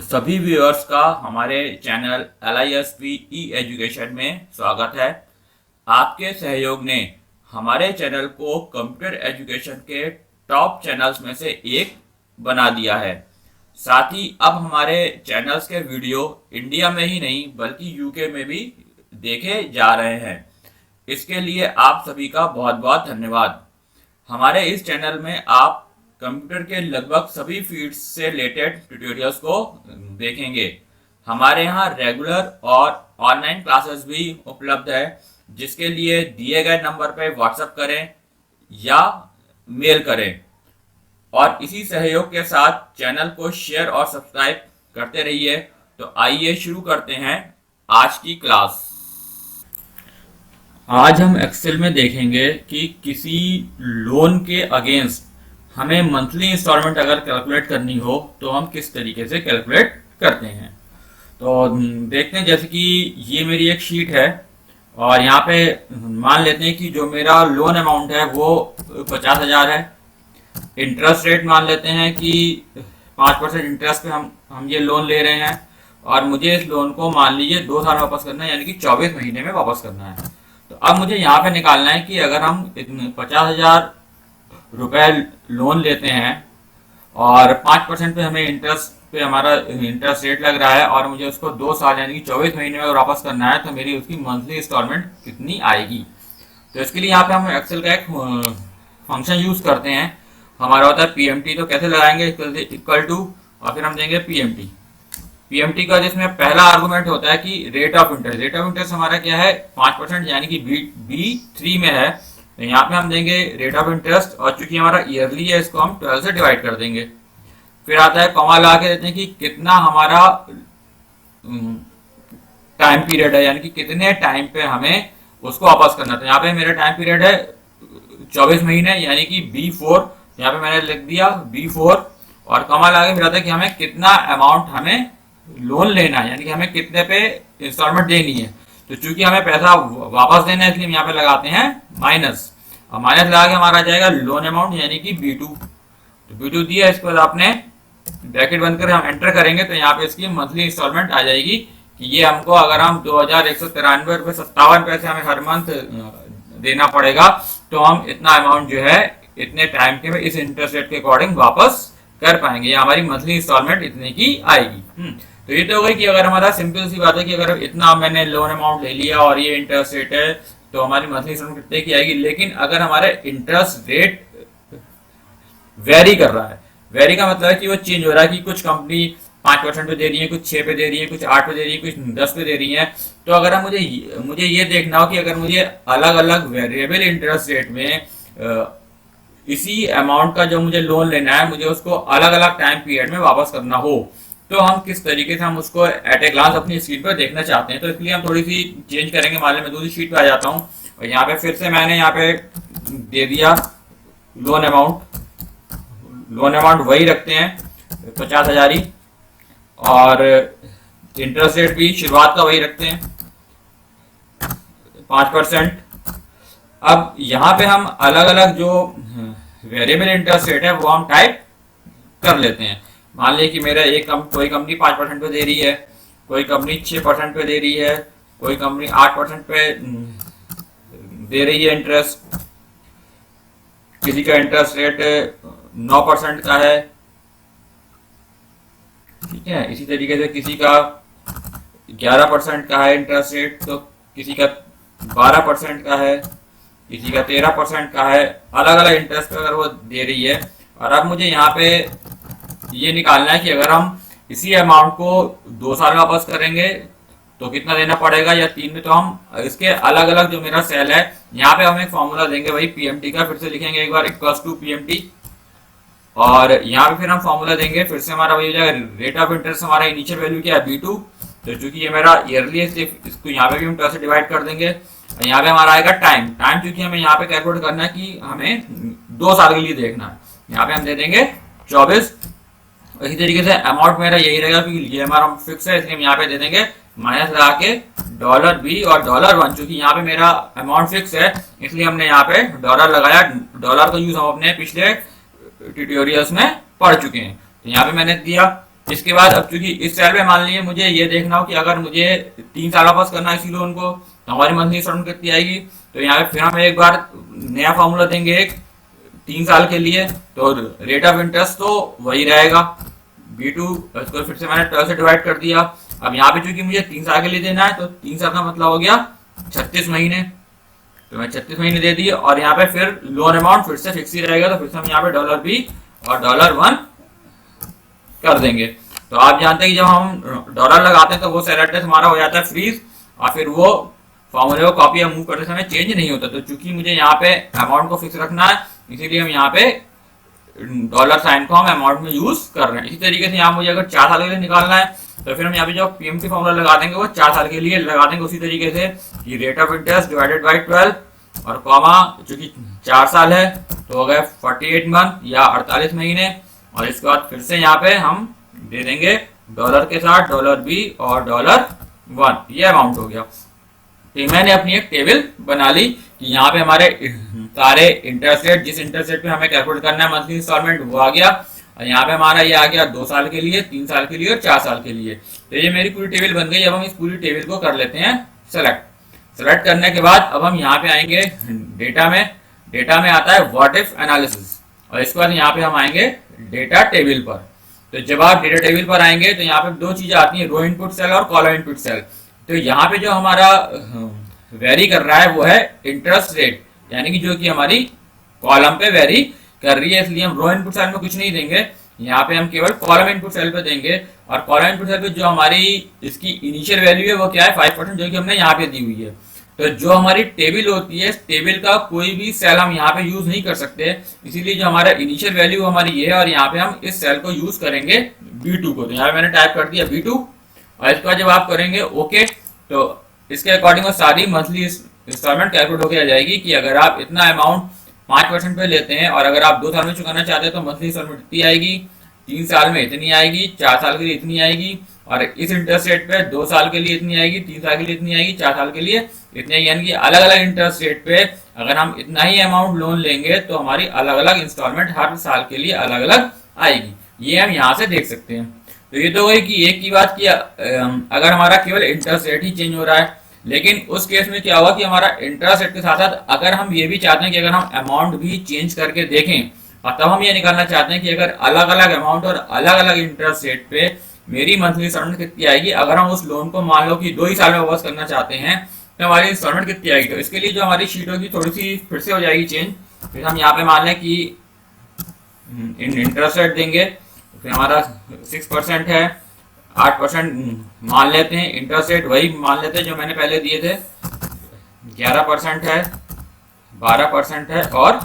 सभी व्यूअर्स का हमारे चैनल LISP ई एजुकेशन में स्वागत है। आपके सहयोग ने हमारे चैनल को कंप्यूटर एजुकेशन के टॉप चैनल्स में से एक बना दिया है। साथ ही अब हमारे चैनल्स के वीडियो इंडिया में ही नहीं बल्कि यूके में भी देखे जा रहे हैं। इसके लिए आप सभी का बहुत बहुत धन्यवाद। हमारे इस चैनल में आप कंप्यूटर के लगभग सभी फील्ड्स से रिलेटेड ट्यूटोरियल्स को देखेंगे। हमारे यहाँ रेगुलर और ऑनलाइन क्लासेस भी उपलब्ध है, जिसके लिए दिए गए नंबर पर व्हाट्सएप करें या मेल करें और इसी सहयोग के साथ चैनल को शेयर और सब्सक्राइब करते रहिए। तो आइए शुरू करते हैं आज की क्लास। आज हम एक्सेल में देखेंगे कि किसी लोन के अगेंस्ट हमें मंथली इंस्टॉलमेंट अगर कैलकुलेट करनी हो तो हम किस तरीके से कैलकुलेट करते हैं। तो देखते हैं, जैसे कि ये मेरी एक शीट है और यहाँ पे मान लेते हैं कि जो मेरा लोन अमाउंट है वो 50,000 है। इंटरेस्ट रेट मान लेते हैं कि 5% इंटरेस्ट पे हम ये लोन ले रहे हैं और मुझे इस लोन को मान लीजिए 2 साल में वापस करना है, यानी कि 24 महीने में वापस करना है। तो अब मुझे यहाँ पे निकालना है कि अगर हम 50,000 रुपए लोन लेते हैं और 5% पे हमें इंटरेस्ट पे हमारा इंटरेस्ट रेट लग रहा है और मुझे उसको 2 साल यानी कि 24 महीने में वापस करना है, तो मेरी उसकी मंथली इंस्टॉलमेंट कितनी आएगी। तो इसके लिए यहाँ पे हम एक्सेल का एक फंक्शन यूज करते हैं। हमारा होता है PMT। तो कैसे लगाएंगे, इक्वल टू और फिर हम देंगे PMT का, जिसमें पहला आर्गुमेंट होता है कि rate of interest. Rate of interest हमारा क्या है, 5% यानी कि B3 में है। तो यहाँ पे हम देंगे रेट ऑफ इंटरेस्ट और चूंकि हमारा ईयरली है इसको हम 12 से डिवाइड कर देंगे। फिर आता है कॉमा लगा के देते हैं कि कितना हमारा टाइम पीरियड है, यानी कि कितने टाइम पे हमें उसको वापस करना था। यहाँ पे मेरा टाइम पीरियड है 24 महीने यानी कि B4। यहाँ पे मैंने लिख दिया B4 और कॉमा लगा के फिर आता है कि हमें कितना अमाउंट हमें लोन लेना है, यानी कि हमें कितने पे इंस्टॉलमेंट देनी है। तो चूंकि हमें पैसा वापस देना है इसलिए हम यहाँ पे लगाते हैं माइनस, और माइनस लगा के हमारा आ जाएगा लोन अमाउंट यानी कि B2। तो B2 दिया, इसके बाद आपने ब्रैकेट बंद कर हम एंटर करेंगे तो यहाँ पे इसकी मंथली इंस्टॉलमेंट आ जाएगी कि ये हमको अगर हम 2,193 रुपये 57 पैसे हमें हर मंथ देना पड़ेगा, तो हम इतना अमाउंट जो है इतने टाइम के में इस इंटरेस्ट रेट के अकॉर्डिंग वापस कर पाएंगे, या हमारी मंथली इंस्टॉलमेंट इतने की आएगी। तो ये तो हो गई कि अगर हमारा सिंपल सी बात है कि अगर इतना मैंने लोन अमाउंट ले लिया और ये इंटरेस्ट रेट है तो हमारी मंथली इंस्टॉलमेंट कितने की आएगी। लेकिन अगर हमारे इंटरेस्ट रेट वेरी कर रहा है, वेरी का मतलब है कि वो चेंज हो रहा है कि कुछ कंपनी 5% पे दे रही है, कुछ 6 पे दे रही है, कुछ 8 पे दे रही है, कुछ 10 पे दे रही है। तो अगर हम मुझे ये देखना हो कि अगर मुझे अलग अलग वेरिएबल इंटरेस्ट रेट में इसी अमाउंट का जो मुझे लोन लेना है मुझे उसको अलग अलग टाइम पीरियड में वापस करना हो, तो हम किस तरीके से हम उसको एट ए ग्लांस अपनी स्क्रीन पर देखना चाहते हैं। तो इसलिए हम थोड़ी सी चेंज करेंगे। मान लीजिए मैं दूसरी शीट पे आ जाता हूँ और यहाँ पे फिर से मैंने यहाँ पे दे दिया लोन अमाउंट। लोन अमाउंट वही रखते हैं 50,000 ही, और इंटरेस्ट रेट भी शुरुआत का वही रखते हैं 5%। अब यहाँ पे हम अलग अलग जो वेरिएबल इंटरेस्ट रेट है वो हम टाइप कर लेते हैं। मान लीजिए कि मेरा कोई कंपनी 5% पे दे रही है, कोई कंपनी 6% पे दे रही है, कोई कंपनी 8% पे दे रही है इंटरेस्ट, किसी का इंटरेस्ट रेट 9% का है, ठीक है। इसी तरीके से किसी का 11% का है इंटरेस्ट रेट, तो किसी का 12% का है, किसी का 13% का है। अलग अलग इंटरेस्ट पे अगर वो दे रही है, और अब मुझे यहाँ पे ये निकालना है कि अगर हम इसी अमाउंट को 2 साल में वापस करेंगे तो कितना देना पड़ेगा, या 3 में। तो हम इसके अलग अलग जो मेरा सेल है यहाँ पे हम एक फॉर्मूला देंगे वही PMT का, फिर से लिखेंगे एक बार इक्वल्स टू PMT, और यहाँ पे फिर हम फॉर्मूला देंगे फिर से हमारा वही हो जाएगा रेट ऑफ इंटरेस्ट। हमारा इनिशियल वैल्यू क्या है B2, तो चूंकि ये मेरा ईयरली है इसको यहाँ पे भी हम 12 से डिवाइड कर देंगे। यहाँ पे हमारा आएगा टाइम चूंकि हमें यहाँ पे कैलकुलेट करना है कि हमें 2 साल के लिए देखना है, यहाँ पे हम दे देंगे 24। इसी तरीके से अमाउंट मेरा यही रहेगा क्योंकि ये हमारा फिक्स है, इसलिए हम यहाँ पे दे देंगे माइनस लगा के $B और $1। चूंकि यहाँ पे मेरा अमाउंट फिक्स है इसलिए हमने यहाँ पे डॉलर लगाया। डॉलर का यूज हम अपने पिछले ट्यूटोरियल्स में पढ़ चुके हैं। तो यहाँ पे मैंने दिया इसके बाद अब चूंकि इस सेल में मान लीजिए मुझे ये देखना हो कि अगर मुझे 3 साल वापस करना है इसी लोन को, तो हमारी मंथली इंस्टॉलमेंट कितनी आएगी। तो यहाँ पे फिर हम एक बार नया फॉर्मूला देंगे, एक 3 साल के लिए, तो रेट ऑफ इंटरेस्ट तो वही रहेगा B2, इसको फिर से मैंने 12 से डिवाइड कर दिया। अब यहाँ पे चूंकि मुझे 3 साल के लिए देना है, तो 3 साल का मतलब हो गया 36 महीने, तो मैं 36 महीने दे दिए। और यहाँ पे फिर लोन अमाउंट फिर से फिक्स ही रहेगा, तो फिर से हम यहाँ पे $B और $1 कर देंगे। तो आप जानते हैं कि जब हम डॉलर लगाते हैं तो वो सेल एड्रेस हमारा हो जाता है फ्रीज, और फिर वो फॉर्मूले को कॉपी या मूव करते समय चेंज नहीं होता। तो चूंकि मुझे यहाँ पे अमाउंट को फिक्स रखना है, इसीलिए हम यहाँ पे डॉलर साइन को हम अमाउंट में यूज कर रहे हैं। इसी तरीके से यहाँ मुझे अगर 4 साल के लिए निकालना है, तो फिर हम यहाँ पे जो पीएमटी फॉर्मूला लगा देंगे वो 4 साल के लिए लगा देंगे उसी तरीके से कि rate of interest divided by 12 और कॉमा, चूंकि 4 साल है तो हो गए 48 मंथ या 48 महीने। और इसके बाद फिर से यहाँ पे हम दे देंगे डॉलर के साथ $B और $1, ये अमाउंट हो गया। तो मैंने अपनी एक टेबल बना ली कि यहाँ पे हमारे सारे इंटरेस्ट रेट, जिस इंटरेस्ट रेट पे हमें कैलकुलेट करना है मंथली इंस्टॉलमेंट, वो आ गया। और यहाँ पे हमारा ये आ गया 2 साल के लिए, 3 साल के लिए और 4 साल के लिए। तो ये मेरी पूरी टेबल बन गई। अब हम इस पूरी टेबल को कर लेते हैं सेलेक्ट करने के बाद अब हम यहाँ पे आएंगे डेटा में आता है व्हाट इफ एनालिसिस, और इसके बाद यहाँ पे हम आएंगे डेटा टेबल पर। तो जब आप डेटा टेबल पर आएंगे तो यहाँ पे 2 चीजें आती हैं, रो इनपुट सेल और कॉलम इनपुट सेल। तो यहाँ पे जो हमारा वेरी कर रहा है वो है इंटरेस्ट रेट, यानी कि जो कि हमारी कॉलम पे वेरी कर रही है, इसलिए हम रो इनपुट सेल में कुछ नहीं देंगे, यहाँ पे हम केवल कॉलम इनपुट सेल पे देंगे। और कॉलम इनपुट सेल पे जो हमारी इसकी इनिशियल वैल्यू है वो क्या है 5%, जो कि हमने यहाँ पे दी हुई है। तो जो हमारी टेबल होती है, टेबल का कोई भी सेल हम यहाँ पे यूज नहीं कर सकते, इसीलिए जो हमारा इनिशियल वैल्यू हमारी ये है, और यहाँ पे हम इस सेल को यूज करेंगे B2 को। तो यहाँ पे मैंने टाइप कर दिया B2, और इसके बाद जब आप करेंगे ओके, तो इसके अकॉर्डिंग सारी मंथली इंस्टॉलमेंट कैलकुलेट होकर आ जाएगी कि अगर आप इतना अमाउंट 5% पे लेते हैं और अगर आप 2 साल में चुकाना चाहते हैं तो मंथली इंस्टॉलमेंट इतनी आएगी, 3 साल में इतनी आएगी, 4 साल के लिए इतनी आएगी, और इस इंटरेस्ट रेट पे 2 साल के लिए इतनी आएगी, 3 साल के लिए इतनी आएगी, 4 साल के लिए इतनी आएगी। यानी कि अलग अलग इंटरेस्ट रेट पे अगर हम इतना ही अमाउंट लोन लेंगे तो हमारी अलग अलग इंस्टॉलमेंट हर साल के लिए अलग अलग आएगी। ये हम यहाँ से देख सकते हैं। तो ये तो वही कि एक की बात की अगर हमारा केवल इंटरेस्ट रेट ही चेंज हो रहा है, लेकिन उस केस में क्या हुआ कि हमारा इंटरेस्ट रेट के साथ साथ अगर हम ये भी चाहते हैं कि अगर हम अमाउंट भी चेंज करके देखें, और तब हम ये निकालना चाहते हैं कि अगर अलग अलग अमाउंट और अलग अलग इंटरेस्ट रेट पे मेरी मंथली इंस्टॉलमेंट कितनी आएगी। अगर हम उस लोन को मान लो कि 2 ही साल में वापस करना चाहते हैं तो हमारी इंस्टॉलमेंट कितनी आएगी। तो इसके लिए जो हमारी शीट होगी थोड़ी सी फिर से हो जाएगी चेंज। फिर हम यहाँ पे मान लें कि इंटरेस्ट रेट देंगे, फिर हमारा 6% है, 8% मान लेते हैं, इंटरेस्ट रेट वही मान लेते हैं जो मैंने पहले दिए थे, 11% है, 12% है और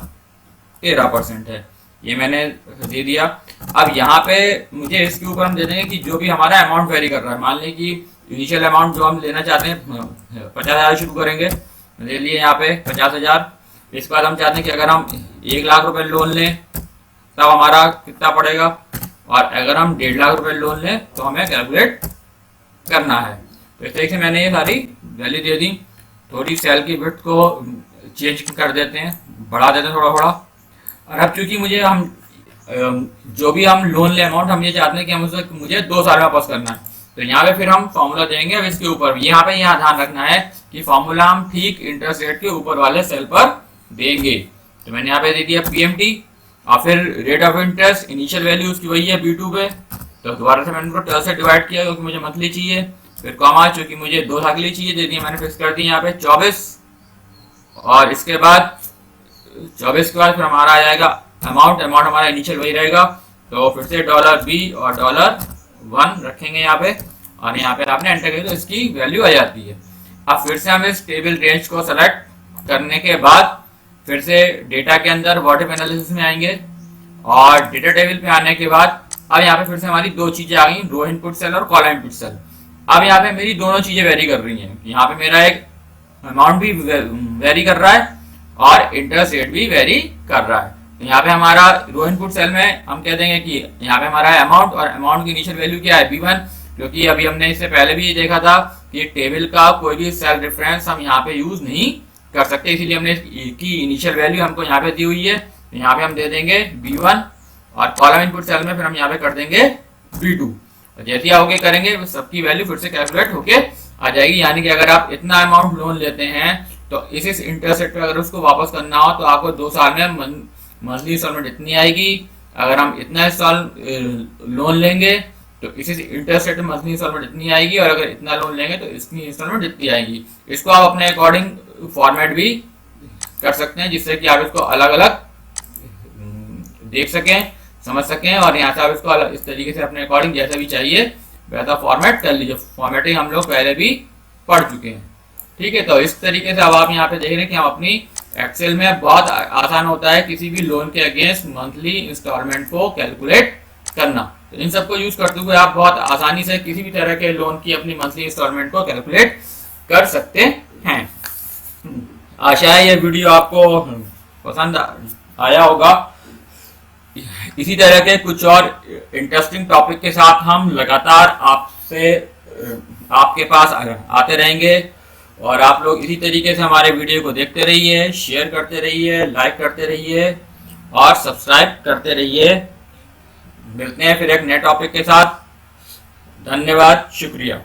13% है, ये मैंने दे दिया। अब यहाँ पे मुझे इसके ऊपर हम दे देंगे कि जो भी हमारा अमाउंट वेरी कर रहा है, मान लें कि इनिशियल अमाउंट जो हम लेना चाहते हैं 50,000 शुरू करेंगे, ले लिए यहाँ पे 50,000। इसके बाद हम चाहते हैं कि अगर हम 1 लाख रुपए लोन लें तब हमारा कितना पड़ेगा, और अगर हम 1.5 लाख रुपए लोन लें तो हमें कैलकुलेट करना है। तो इस तरीके से मैंने ये सारी वैल्यू दे दी। थोड़ी सेल की विड्थ को चेंज कर देते हैं, बढ़ा देते हैं थोड़ा थोड़ा। और अब चूंकि मुझे हम जो भी हम लोन ले अमाउंट हम ये चाहते हैं कि हम उसे मुझे 2 साल में वापस करना है, तो यहाँ पे फिर हम फॉर्मूला देंगे। अब इसके ऊपर यहाँ ध्यान रखना है कि फॉर्मूला हम ठीक इंटरेस्ट रेट के ऊपर वाले सेल पर देंगे। तो मैंने यहाँ पे दे दिया PMT, और फिर rate of interest initial value उसकी वही है B2 पे, तो दोबारा से मैंने उनको 12 से डिवाइड किया क्योंकि मुझे मंथली चाहिए। फिर कॉमा चूंकि मुझे 2 साल के लिए चाहिए, दे दिया मैंने, फिक्स कर दी यहाँ पे 24। और इसके बाद 24 के बाद फिर हमारा आ जाएगा अमाउंट हमारा इनिशियल वही रहेगा, तो फिर से $B और $1 रखेंगे यहाँ पे, और यहाँ पे आपने एंटर किया तो इसकी वैल्यू आ जाती है। अब फिर से हम इस टेबल रेंज को सेलेक्ट करने के बाद फिर से डेटा के अंदर व्हाट इफ एनालिसिस में आएंगे, और डेटा टेबल पे आने के बाद अब यहाँ पे फिर से हमारी 2 चीजें आ गई, रो इनपुट सेल और कॉलम इनपुट सेल। अब यहाँ पे मेरी दोनों चीजें वेरी कर रही हैं, यहाँ पे मेरा एक अमाउंट भी वेरी कर रहा है और इंटरेस्ट रेट भी वेरी कर रहा है। तो यहाँ पे हमारा रो इनपुट सेल में हम कह देंगे कि यहाँ पे हमारा है अमाउंट, और अमाउंट की इनिशियल वैल्यू क्या है B1, क्योंकि अभी हमने इससे पहले भी देखा था कि टेबल का कोई भी सेल रेफरेंस हम यहाँ पे यूज नहीं कर सकते, इसीलिए हमने की इनिशियल वैल्यू हमको यहाँ पे दी हुई है, तो यहाँ पे हम दे देंगे B1, और कॉलम इनपुट सेल में फिर हम यहाँ पे कर देंगे B2। जैसे ही आप ओके करेंगे सबकी वैल्यू फिर से कैलकुलेट होके आ जाएगी। यानी कि अगर आप इतना अमाउंट लोन लेते हैं तो इस इंटरेस्ट रेट पे अगर उसको वापस करना हो तो आपको 2 साल में मंथली इंस्टॉलमेंट इतनी आएगी। अगर हम इतना साल लोन लेंगे तो इसी इंटरेस्ट रेट में मंथली इंस्टॉलमेंट इतनी आएगी, और अगर इतना लोन लेंगे तो इसकी इंस्टॉलमेंट इतनी आएगी। इसको आप अपने अकॉर्डिंग फॉर्मेट भी कर सकते हैं, जिससे कि आप इसको अलग अलग देख सकें, समझ सकें, और यहाँ से आप इसको इस तरीके से अपने अकॉर्डिंग जैसा भी चाहिए वैसा फॉर्मेट कर लीजिए। फॉर्मेटिंग हम लोग पहले भी पढ़ चुके हैं, ठीक है। तो इस तरीके से अब आप यहाँ पे देख रहे हैं कि हम अपनी एक्सेल में बहुत आसान होता है किसी भी लोन के अगेंस्ट मंथली इंस्टॉलमेंट को कैलकुलेट करना। तो इन सबको यूज करते हुए आप बहुत आसानी से किसी भी तरह के लोन की अपनी मंथली इंस्टॉलमेंट को कैलकुलेट कर सकते हैं। आशा है ये वीडियो आपको पसंद आया होगा। इसी तरह के कुछ और इंटरेस्टिंग टॉपिक के साथ हम लगातार आपके पास आते रहेंगे, और आप लोग इसी तरीके से हमारे वीडियो को देखते रहिए, शेयर करते रहिए, लाइक करते रहिए और सब्सक्राइब करते रहिए। मिलते हैं फिर एक नए टॉपिक के साथ। धन्यवाद, शुक्रिया।